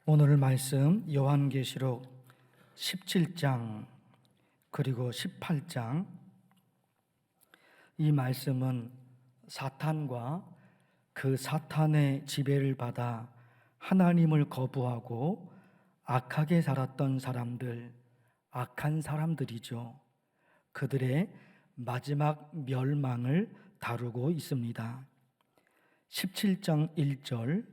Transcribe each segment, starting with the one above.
오늘 말씀 요한계시록 17장 그리고 18장. 이 말씀은 사탄과 그 사탄의 지배를 받아 하나님을 거부하고 악하게 살았던 사람들, 악한 사람들이죠. 그들의 마지막 멸망을 다루고 있습니다. 17장 1절,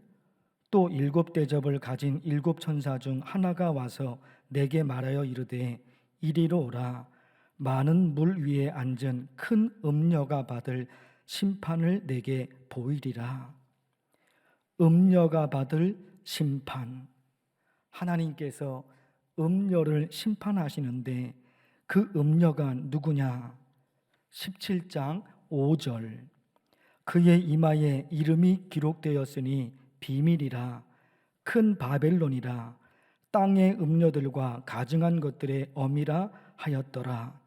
또 일곱 대접을 가진 일곱 천사 중 하나가 와서 내게 말하여 이르되 이리로 오라. 많은 물 위에 앉은 큰 음녀가 받을 심판을 내게 보이리라. 음녀가 받을 심판. 하나님께서 음녀를 심판하시는데 그 음녀가 누구냐? 17장 5절, 그의 이마에 이름이 기록되었으니 비밀이라, 큰 바벨론이라, 땅의 음녀들과 가증한 것들의 엄이라 하였더라.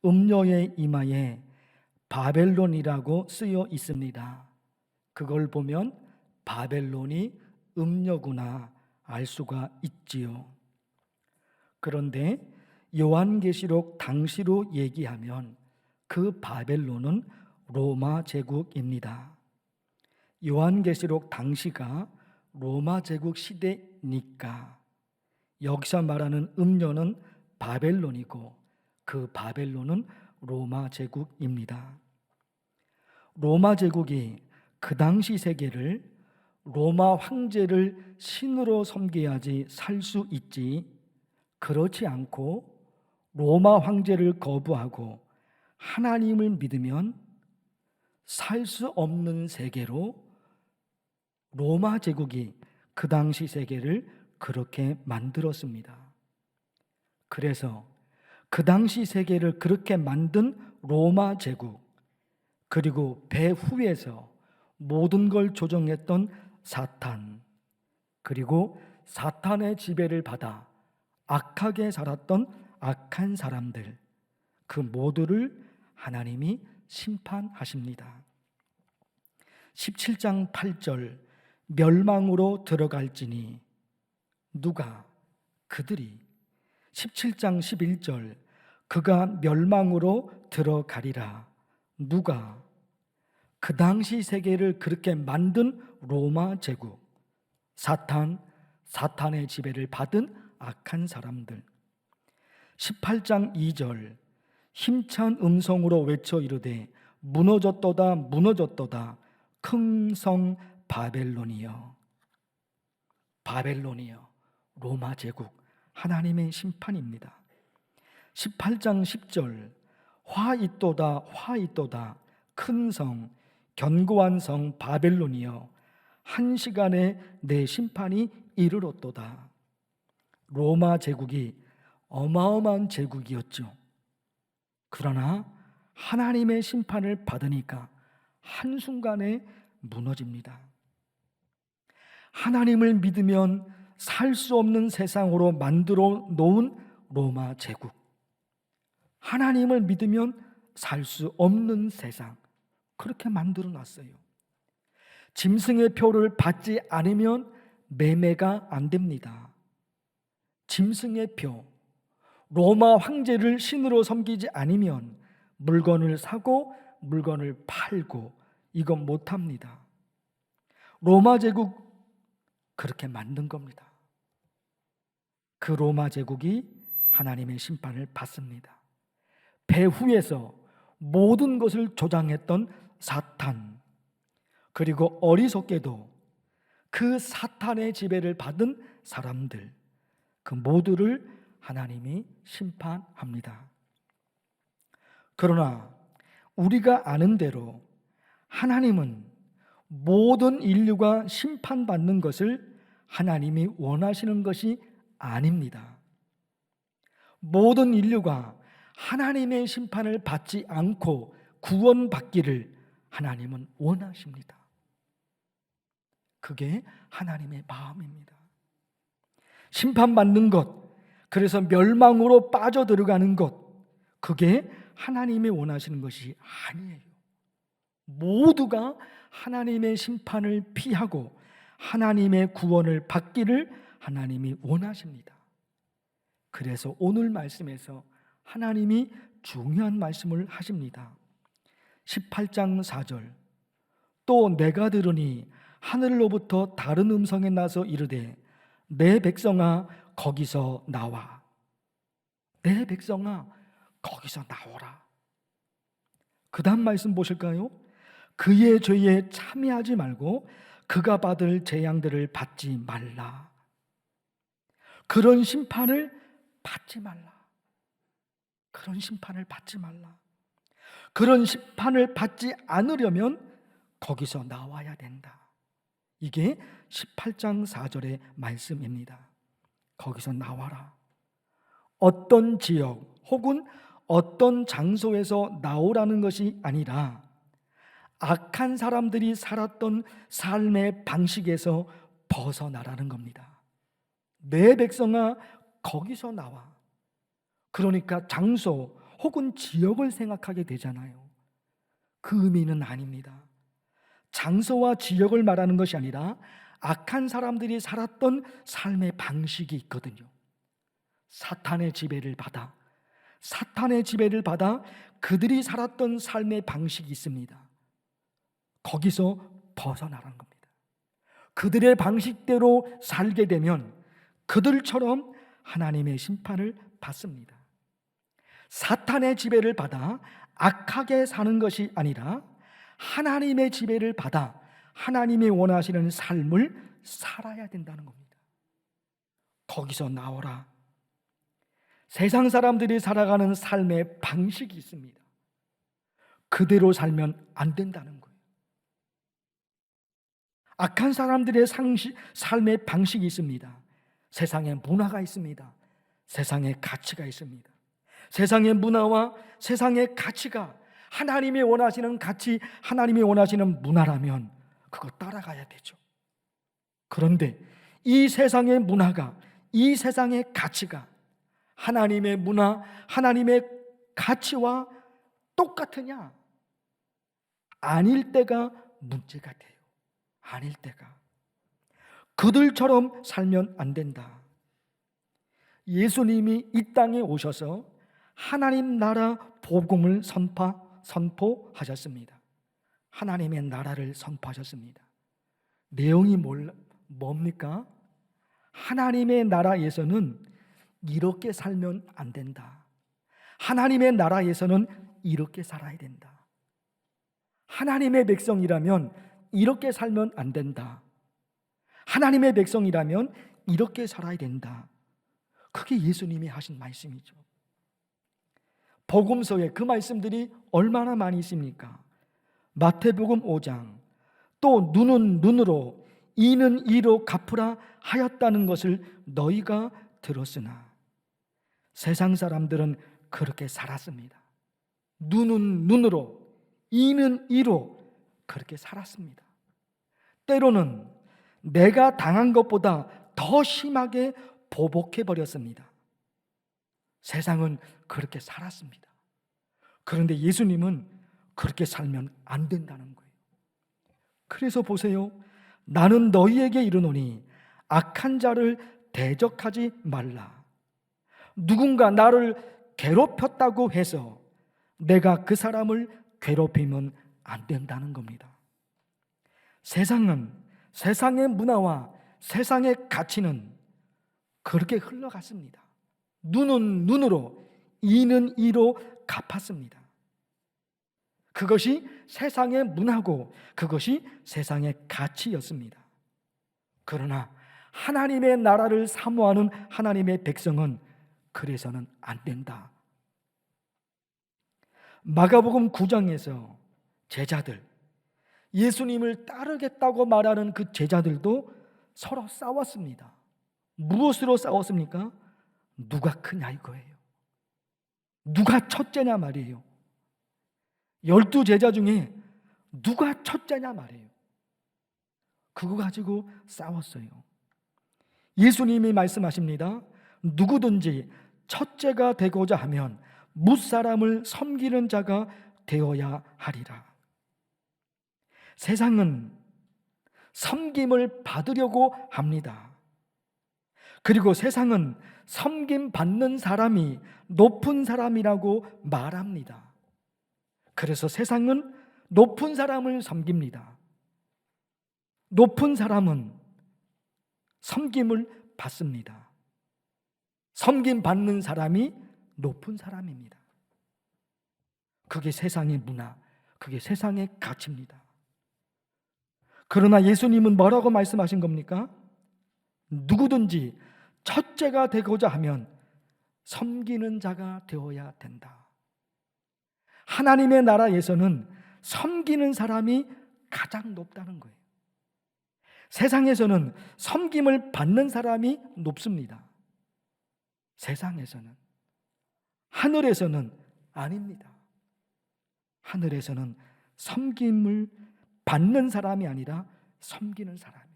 음녀의 이마에 바벨론이라고 쓰여 있습니다. 그걸 보면 바벨론이 음녀구나 알 수가 있지요. 그런데 요한계시록 당시로 얘기하면 그 바벨론은 로마 제국입니다. 요한계시록 당시가 로마 제국 시대니까 여기서 말하는 음녀는 바벨론이고 그 바벨론은 로마 제국입니다. 로마 제국이 그 당시 세계를 로마 황제를 신으로 섬겨야지 살 수 있지, 그렇지 않고 로마 황제를 거부하고 하나님을 믿으면 살 수 없는 세계로 로마 제국이 그 당시 세계를 그렇게 만들었습니다. 그래서 그 당시 세계를 그렇게 만든 로마 제국, 그리고 배후에서 모든 걸 조정했던 사탄, 그리고 사탄의 지배를 받아 악하게 살았던 악한 사람들, 그 모두를 하나님이 심판하십니다. 17장 8절, 멸망으로 들어갈지니 누가? 그들이. 17장 11절, 그가 멸망으로 들어가리라. 누가? 그 당시 세계를 그렇게 만든 로마 제국, 사탄의 지배를 받은 악한 사람들. 18장 2절, 힘찬 음성으로 외쳐 이르되 무너졌도다 무너졌도다 큰 성 바벨론이여. 바벨론이여, 로마 제국, 하나님의 심판입니다. 18장 10절, 화 있도다 화 있도다 큰 성, 견고한 성 바벨론이여, 한 시간에 내 심판이 이르렀도다. 로마 제국이 어마어마한 제국이었죠. 그러나 하나님의 심판을 받으니까 한순간에 무너집니다. 하나님을 믿으면 살 수 없는 세상으로 만들어 놓은 로마 제국, 하나님을 믿으면 살 수 없는 세상, 그렇게 만들어 놨어요. 짐승의 표를 받지 않으면 매매가 안 됩니다. 짐승의 표, 로마 황제를 신으로 섬기지 않으면 물건을 사고 물건을 팔고 이건 못합니다. 로마 제국 그렇게 만든 겁니다. 그 로마 제국이 하나님의 심판을 받습니다. 배후에서 모든 것을 조장했던 사탄, 그리고 어리석게도 그 사탄의 지배를 받은 사람들, 그 모두를 하나님이 심판합니다. 그러나 우리가 아는 대로 하나님은 모든 인류가 심판받는 것을 하나님이 원하시는 것이 아닙니다. 모든 인류가 하나님의 심판을 받지 않고 구원받기를 하나님은 원하십니다. 그게 하나님의 마음입니다. 심판받는 것, 그래서 멸망으로 빠져들어가는 것, 그게 하나님이 원하시는 것이 아니에요. 모두가 하나님의 심판을 피하고 하나님의 구원을 받기를 하나님이 원하십니다. 그래서 오늘 말씀에서 하나님이 중요한 말씀을 하십니다. 18장 4절, 또 내가 들으니 하늘로부터 다른 음성이 나서 이르되 내 백성아 거기서 나와. 내 백성아 거기서 나오라. 그 다음 말씀 보실까요? 그의 죄에 참여하지 말고 그가 받을 재앙들을 받지 말라. 그런 심판을 받지 말라. 그런 심판을 받지 말라. 그런 심판을 받지 않으려면 거기서 나와야 된다. 이게 18장 4절의 말씀입니다. 거기서 나와라. 어떤 지역 혹은 어떤 장소에서 나오라는 것이 아니라 악한 사람들이 살았던 삶의 방식에서 벗어나라는 겁니다. 내 백성아 거기서 나와. 그러니까 장소 혹은 지역을 생각하게 되잖아요. 그 의미는 아닙니다. 장소와 지역을 말하는 것이 아니라 악한 사람들이 살았던 삶의 방식이 있거든요. 사탄의 지배를 받아 그들이 살았던 삶의 방식이 있습니다. 거기서 벗어나라는 겁니다. 그들의 방식대로 살게 되면 그들처럼 하나님의 심판을 받습니다. 사탄의 지배를 받아 악하게 사는 것이 아니라 하나님의 지배를 받아 하나님이 원하시는 삶을 살아야 된다는 겁니다. 거기서 나오라. 세상 사람들이 살아가는 삶의 방식이 있습니다. 그대로 살면 안 된다는 거예요. 악한 사람들의 삶의 방식이 있습니다. 세상에 문화가 있습니다. 세상에 가치가 있습니다. 세상의 문화와 세상의 가치가 하나님이 원하시는 가치, 하나님이 원하시는 문화라면 그거 따라가야 되죠. 그런데 이 세상의 문화가, 이 세상의 가치가 하나님의 문화, 하나님의 가치와 똑같으냐? 아닐 때가 문제가 돼요. 아닐 때가. 그들처럼 살면 안 된다. 예수님이 이 땅에 오셔서 하나님 나라 복음을 선포하셨습니다. 하나님의 나라를 선포하셨습니다. 내용이 뭡니까? 하나님의 나라에서는 이렇게 살면 안 된다. 하나님의 나라에서는 이렇게 살아야 된다. 하나님의 백성이라면 이렇게 살면 안 된다. 하나님의 백성이라면 이렇게 살아야 된다. 그게 예수님이 하신 말씀이죠. 복음서에 그 말씀들이 얼마나 많이 있습니까? 마태복음 5장, 또 눈은 눈으로 이는 이로 갚으라 하였다는 것을 너희가 들었으나 세상 사람들은 그렇게 살았습니다. 눈은 눈으로 이는 이로 그렇게 살았습니다. 때로는 내가 당한 것보다 더 심하게 보복해버렸습니다. 세상은 그렇게 살았습니다. 그런데 예수님은 그렇게 살면 안 된다는 거예요. 그래서 보세요. 나는 너희에게 이르노니 악한 자를 대적하지 말라. 누군가 나를 괴롭혔다고 해서 내가 그 사람을 괴롭히면 안 된다는 겁니다. 세상은, 세상의 문화와 세상의 가치는 그렇게 흘러갔습니다. 눈은 눈으로, 이는 이로 갚았습니다. 그것이 세상의 문화고 그것이 세상의 가치였습니다. 그러나 하나님의 나라를 사모하는 하나님의 백성은 그래서는 안 된다. 마가복음 9장에서 제자들, 예수님을 따르겠다고 말하는 그 제자들도 서로 싸웠습니다. 무엇으로 싸웠습니까? 누가 크냐 이거예요. 누가 첫째냐 말이에요. 12제자 중에 누가 첫째냐 말이에요. 그거 가지고 싸웠어요. 예수님이 말씀하십니다. 누구든지 첫째가 되고자 하면 무사람을 섬기는 자가 되어야 하리라. 세상은 섬김을 받으려고 합니다. 그리고 세상은 섬김 받는 사람이 높은 사람이라고 말합니다. 그래서 세상은 높은 사람을 섬깁니다. 높은 사람은 섬김을 받습니다. 섬김 받는 사람이 높은 사람입니다. 그게 세상의 문화, 그게 세상의 가치입니다. 그러나 예수님은 뭐라고 말씀하신 겁니까? 누구든지 첫째가 되고자 하면 섬기는 자가 되어야 된다. 하나님의 나라에서는 섬기는 사람이 가장 높다는 거예요. 세상에서는 섬김을 받는 사람이 높습니다. 세상에서는. 하늘에서는 아닙니다. 하늘에서는 섬김을 받는 사람이 아니라 섬기는 사람이에요.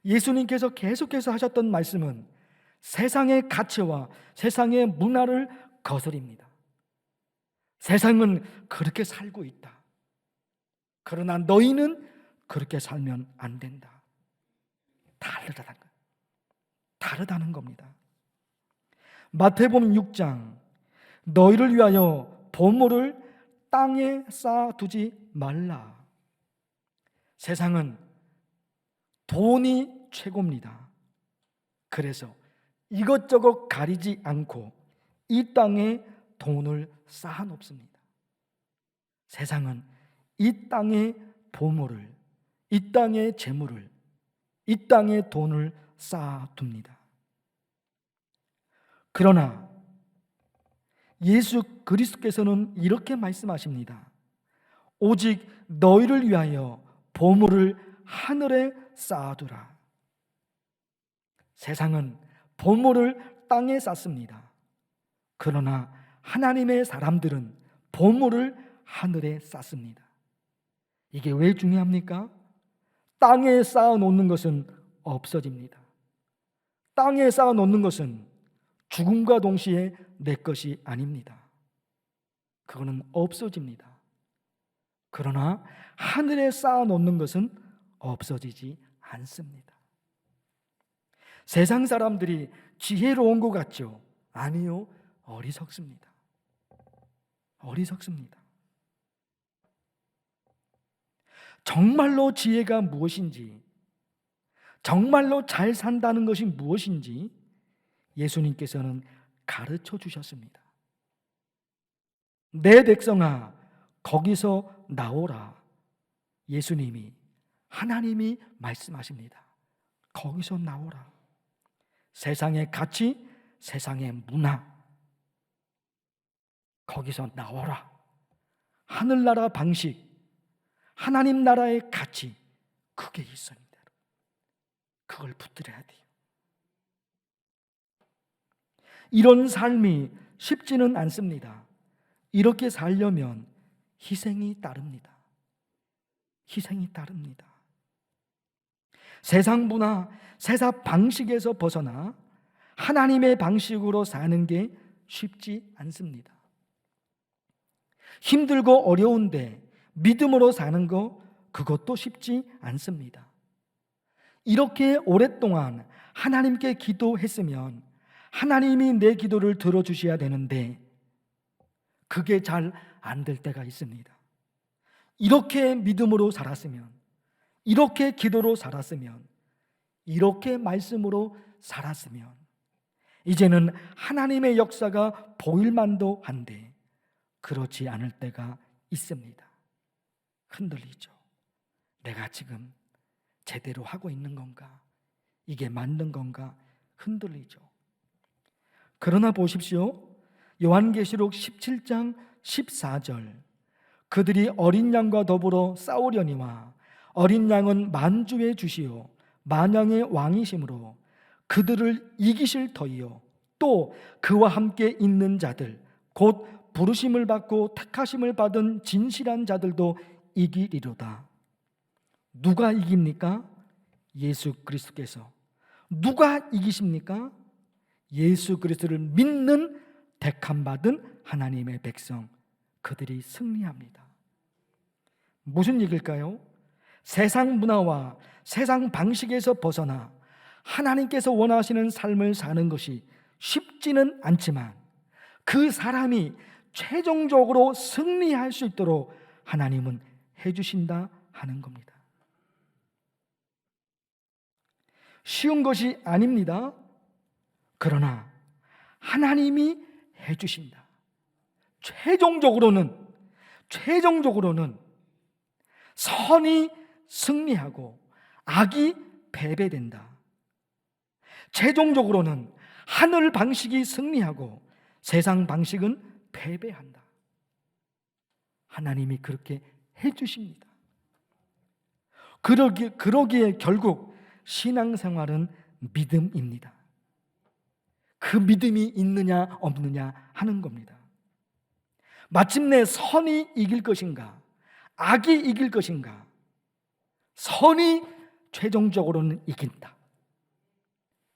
예수님께서 계속해서 하셨던 말씀은 세상의 가치와 세상의 문화를 거스립니다. 세상은 그렇게 살고 있다. 그러나 너희는 그렇게 살면 안 된다. 다르다는 겁니다. 마태복음 6장, 너희를 위하여 보물을 땅에 쌓아두지 말라. 세상은 돈이 최고입니다. 그래서 이것저것 가리지 않고 이 땅에 돈을 쌓아놓습니다. 세상은 이 땅의 보물을, 이 땅의 재물을, 이 땅의 돈을 쌓아둡니다. 그러나 예수 그리스도께서는 이렇게 말씀하십니다. 오직 너희를 위하여 보물을 하늘에 쌓아두라. 세상은 보물을 땅에 쌓습니다. 그러나 하나님의 사람들은 보물을 하늘에 쌓습니다. 이게 왜 중요합니까? 땅에 쌓아놓는 것은 없어집니다. 땅에 쌓아놓는 것은 죽음과 동시에 내 것이 아닙니다. 그거는 없어집니다. 그러나 하늘에 쌓아놓는 것은 없어지지 않습니다. 세상 사람들이 지혜로운 것 같죠? 아니요, 어리석습니다. 어리석습니다. 정말로 지혜가 무엇인지, 정말로 잘 산다는 것이 무엇인지 예수님께서는 가르쳐 주셨습니다. 내 백성아, 거기서 나오라. 예수님이, 하나님이 말씀하십니다. 거기서 나오라. 세상의 가치, 세상의 문화, 거기서 나오라. 하늘나라 방식, 하나님 나라의 가치, 그게 있습니다. 그걸 붙들어야 돼요. 이런 삶이 쉽지는 않습니다. 이렇게 살려면 희생이 따릅니다. 희생이 따릅니다. 세상 문화, 세상 방식에서 벗어나 하나님의 방식으로 사는 게 쉽지 않습니다. 힘들고 어려운데 믿음으로 사는 거, 그것도 쉽지 않습니다. 이렇게 오랫동안 하나님께 기도했으면 하나님이 내 기도를 들어주셔야 되는데 그게 잘 안 될 때가 있습니다. 이렇게 믿음으로 살았으면, 이렇게 기도로 살았으면, 이렇게 말씀으로 살았으면 이제는 하나님의 역사가 보일 만도 한데 그렇지 않을 때가 있습니다. 흔들리죠. 내가 지금 제대로 하고 있는 건가? 이게 맞는 건가? 흔들리죠. 그러나 보십시오. 요한계시록 17장 14절, 그들이 어린 양과 더불어 싸우려니와 어린 양은 만주의 주시요 만양의 왕이심으로 그들을 이기실 터이요 또 그와 함께 있는 자들 곧 부르심을 받고 택하심을 받은 진실한 자들도 이기리로다. 누가 이깁니까? 예수 그리스도께서. 누가 이기십니까? 예수 그리스도를 믿는 택함 받은 하나님의 백성, 그들이 승리합니다. 무슨 얘기일까요? 세상 문화와 세상 방식에서 벗어나 하나님께서 원하시는 삶을 사는 것이 쉽지는 않지만 그 사람이 최종적으로 승리할 수 있도록 하나님은 해주신다 하는 겁니다. 쉬운 것이 아닙니다. 그러나 하나님이 해주신다. 최종적으로는 선이 승리하고 악이 패배된다. 최종적으로는 하늘 방식이 승리하고 세상 방식은 패배한다. 하나님이 그렇게 해주십니다. 그러기에 결국 신앙생활은 믿음입니다. 그 믿음이 있느냐 없느냐 하는 겁니다. 마침내 선이 이길 것인가 악이 이길 것인가? 선이 최종적으로는 이긴다.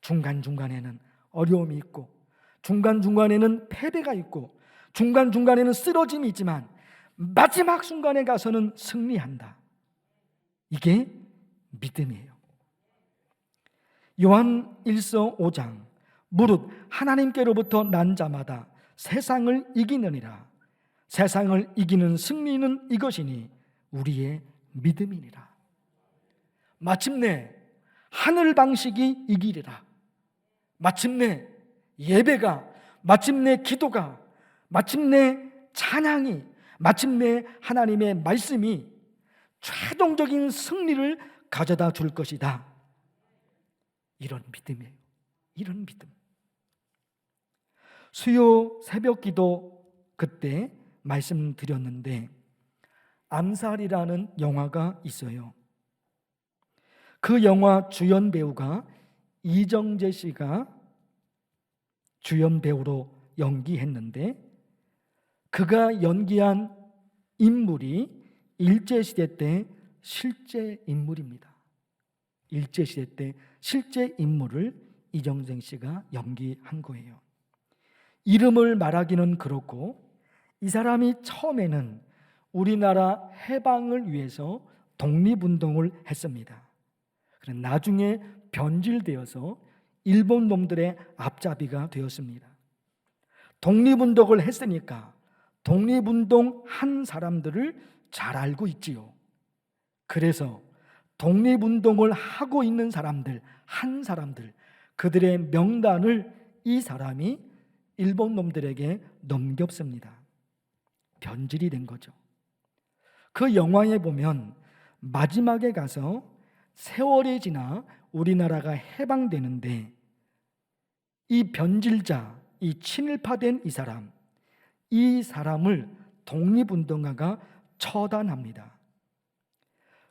중간중간에는 어려움이 있고 중간중간에는 패배가 있고 중간중간에는 쓰러짐이 있지만 마지막 순간에 가서는 승리한다. 이게 믿음이에요. 요한 1서 5장 무릇 하나님께로부터 난 자마다 세상을 이기느니라. 세상을 이기는 승리는 이것이니 우리의 믿음이니라. 마침내 하늘 방식이 이기리라. 마침내 예배가, 마침내 기도가, 마침내 찬양이, 마침내 하나님의 말씀이 최종적인 승리를 가져다 줄 것이다. 이런 믿음이에요. 이런 믿음. 수요 새벽 기도 그때 말씀드렸는데 암살이라는 영화가 있어요. 그 영화 주연 배우가 이정재 씨가 주연 배우로 연기했는데 그가 연기한 인물이 일제시대 때 실제 인물입니다. 일제시대 때 실제 인물을 이정재 씨가 연기한 거예요. 이름을 말하기는 그렇고 이 사람이 처음에는 우리나라 해방을 위해서 독립운동을 했습니다. 그런데 나중에 변질되어서 일본 놈들의 앞잡이가 되었습니다. 독립운동을 했으니까 독립운동 한 사람들을 잘 알고 있지요. 그래서 독립운동을 하고 있는 사람들, 한 사람들, 그들의 명단을 이 사람이 일본 놈들에게 넘겼습니다. 변질이 된 거죠. 그 영화에 보면 마지막에 가서 세월이 지나 우리나라가 해방되는데 이 변질자, 이 친일파된 이 사람을 독립운동가가 처단합니다.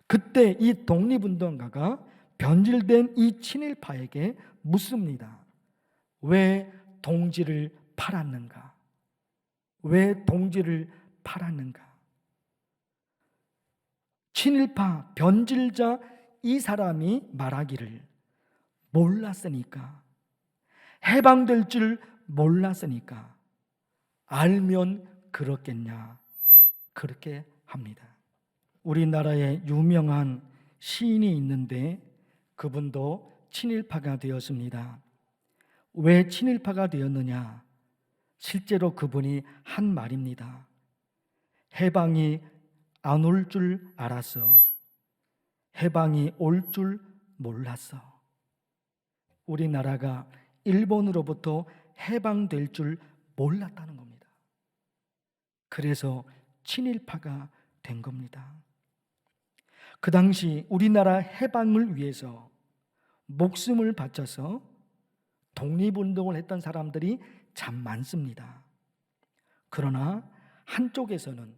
그때 이 독립운동가가 변질된 이 친일파에게 묻습니다. 왜 동지를 팔았는가? 왜 동지를 팔았는가? 친일파, 변질자 이 사람이 말하기를 몰랐으니까, 해방될 줄 몰랐으니까, 알면 그렇겠냐, 그렇게 합니다. 우리나라에 유명한 시인이 있는데 그분도 친일파가 되었습니다. 왜 친일파가 되었느냐? 실제로 그분이 한 말입니다. 해방이 안 올 줄 알았어. 해방이 올 줄 몰랐어. 우리나라가 일본으로부터 해방될 줄 몰랐다는 겁니다. 그래서 친일파가 된 겁니다. 그 당시 우리나라 해방을 위해서 목숨을 바쳐서 독립운동을 했던 사람들이 참 많습니다. 그러나 한쪽에서는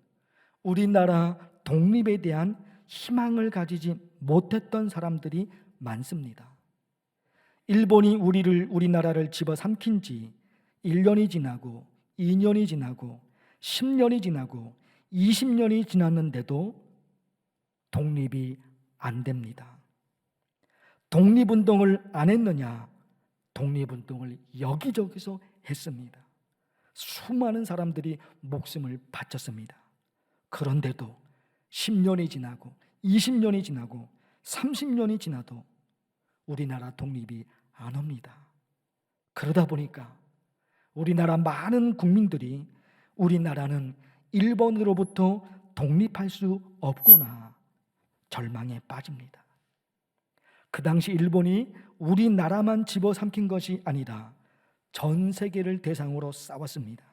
우리나라 독립에 대한 희망을 가지지 못했던 사람들이 많습니다. 일본이 우리나라를 집어삼킨 지 1년이 지나고 2년이 지나고 10년이 지나고 20년이 지났는데도 독립이 안 됩니다. 독립운동을 안 했느냐? 독립운동을 여기저기서 했습니다. 수많은 사람들이 목숨을 바쳤습니다. 그런데도 10년이 지나고 20년이 지나고 30년이 지나도 우리나라 독립이 안 옵니다. 그러다 보니까 우리나라 많은 국민들이 우리나라는 일본으로부터 독립할 수 없구나 절망에 빠집니다. 그 당시 일본이 우리나라만 집어삼킨 것이 아니라 전 세계를 대상으로 싸웠습니다.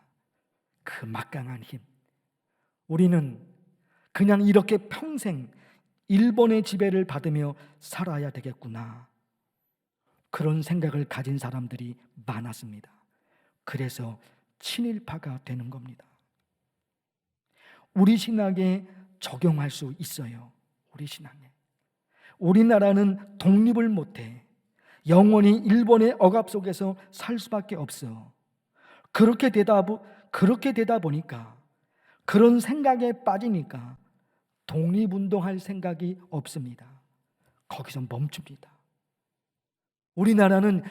그 막강한 힘, 우리는 그냥 이렇게 평생 일본의 지배를 받으며 살아야 되겠구나, 그런 생각을 가진 사람들이 많았습니다. 그래서 친일파가 되는 겁니다. 우리 신앙에 적용할 수 있어요. 우리 신앙에 우리나라는 독립을 못해 영원히 일본의 억압 속에서 살 수밖에 없어. 그렇게 되다 보니까, 그런 생각에 빠지니까 독립운동할 생각이 없습니다. 거기서 멈춥니다. 우리나라는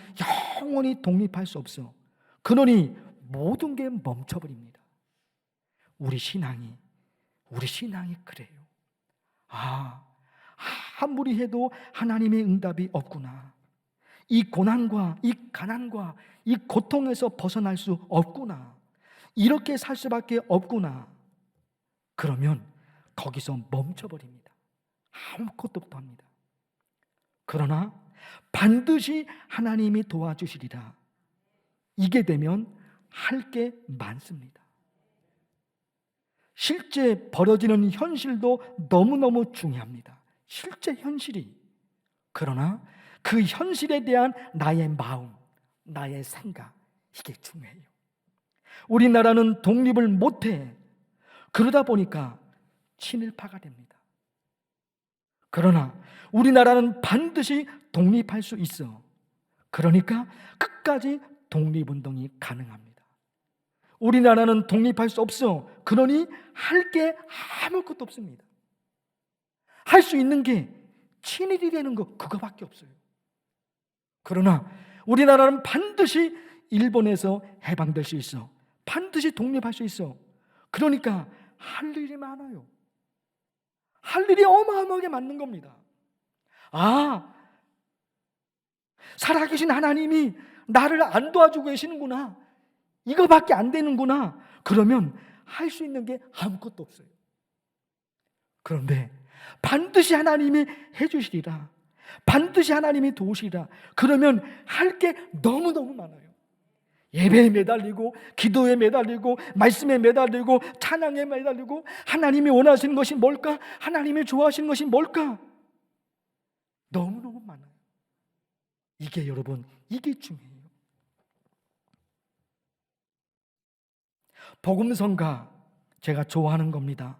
영원히 독립할 수 없어. 그러니 모든 게 멈춰버립니다. 우리 신앙이 그래요. 아무리 해도 하나님의 응답이 없구나. 이 고난과 이 가난과 이 고통에서 벗어날 수 없구나. 이렇게 살 수밖에 없구나. 그러면 거기서 멈춰버립니다. 아무것도 못합니다. 그러나 반드시 하나님이 도와주시리라. 이게 되면 할 게 많습니다. 실제 벌어지는 현실도 너무너무 중요합니다. 실제 현실이. 그러나 그 현실에 대한 나의 마음, 나의 생각, 이게 중요해요. 우리나라는 독립을 못해. 그러다 보니까 친일파가 됩니다. 그러나 우리나라는 반드시 독립할 수 있어. 그러니까 끝까지 독립운동이 가능합니다. 우리나라는 독립할 수 없어. 그러니 할 게 아무것도 없습니다. 할 수 있는 게 친일이 되는 거, 그거밖에 없어요. 그러나 우리나라는 반드시 일본에서 해방될 수 있어. 반드시 독립할 수 있어. 그러니까 할 일이 많아요. 할 일이 어마어마하게 많은 겁니다. 살아계신 하나님이 나를 안 도와주고 계시는구나. 이거밖에 안 되는구나. 그러면 할 수 있는 게 아무것도 없어요. 그런데 반드시 하나님이 해주시리라. 반드시 하나님이 도우시리라. 그러면 할 게 너무너무 많아요. 예배에 매달리고, 기도에 매달리고, 말씀에 매달리고, 찬양에 매달리고, 하나님이 원하시는 것이 뭘까? 하나님이 좋아하시는 것이 뭘까? 너무너무 많아요. 이게 여러분, 이게 중요해요. 복음성가, 제가 좋아하는 겁니다.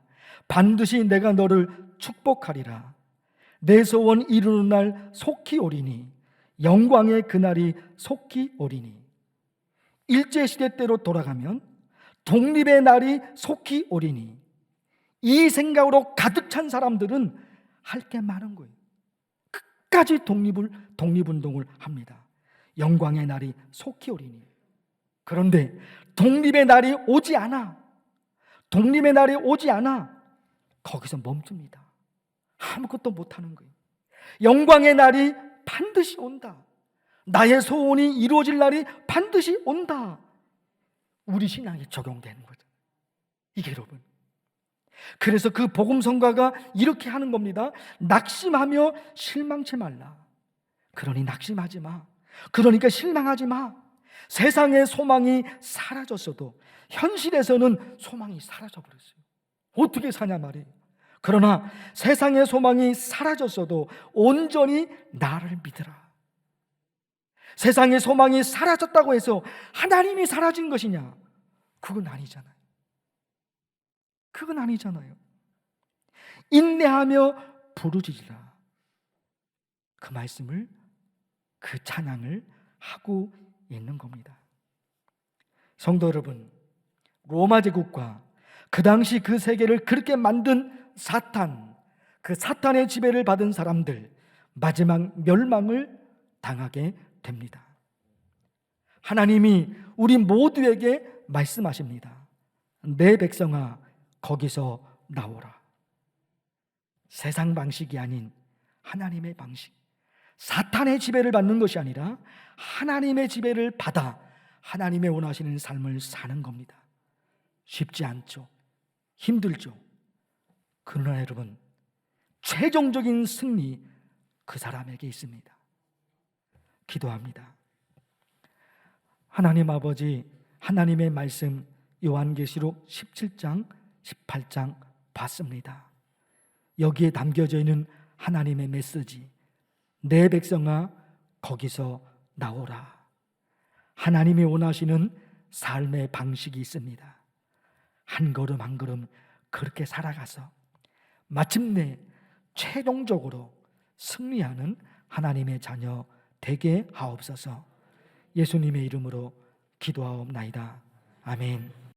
반드시 내가 너를 축복하리라. 내 소원 이루는 날 속히 오리니, 영광의 그날이 속히 오리니. 일제시대 때로 돌아가면 독립의 날이 속히 오리니. 이 생각으로 가득 찬 사람들은 할 게 많은 거예요. 끝까지 독립운동을 합니다. 영광의 날이 속히 오리니. 그런데 독립의 날이 오지 않아. 독립의 날이 오지 않아. 거기서 멈춥니다. 아무것도 못하는 거예요. 영광의 날이 반드시 온다. 나의 소원이 이루어질 날이 반드시 온다. 우리 신앙에 적용되는 거죠. 이게 여러분. 그래서 그 복음성가가 이렇게 하는 겁니다. 낙심하며 실망치 말라. 그러니 낙심하지 마. 그러니까 실망하지 마. 세상의 소망이 사라졌어도 현실에서는 소망이 사라져버렸어요. 어떻게 사냐 말이에요. 그러나 세상의 소망이 사라졌어도 온전히 나를 믿으라. 세상의 소망이 사라졌다고 해서 하나님이 사라진 것이냐? 그건 아니잖아요. 그건 아니잖아요. 인내하며 부르짖으라. 그 말씀을, 그 찬양을 하고 있는 겁니다. 성도 여러분, 로마 제국과 그 당시 그 세계를 그렇게 만든 사탄, 그 사탄의 지배를 받은 사람들, 마지막 멸망을 당하게 됩니다. 하나님이 우리 모두에게 말씀하십니다. 내 백성아, 거기서 나오라. 세상 방식이 아닌 하나님의 방식, 사탄의 지배를 받는 것이 아니라 하나님의 지배를 받아 하나님의 원하시는 삶을 사는 겁니다. 쉽지 않죠. 힘들죠. 그러나 여러분, 최종적인 승리 그 사람에게 있습니다. 기도합니다. 하나님 아버지, 하나님의 말씀 요한계시록 17장, 18장 봤습니다. 여기에 담겨져 있는 하나님의 메시지, 내 백성아 거기서 나오라. 하나님이 원하시는 삶의 방식이 있습니다. 한 걸음 한 걸음 그렇게 살아가서 마침내 최종적으로 승리하는 하나님의 자녀 되게 하옵소서. 예수님의 이름으로 기도하옵나이다. 아멘.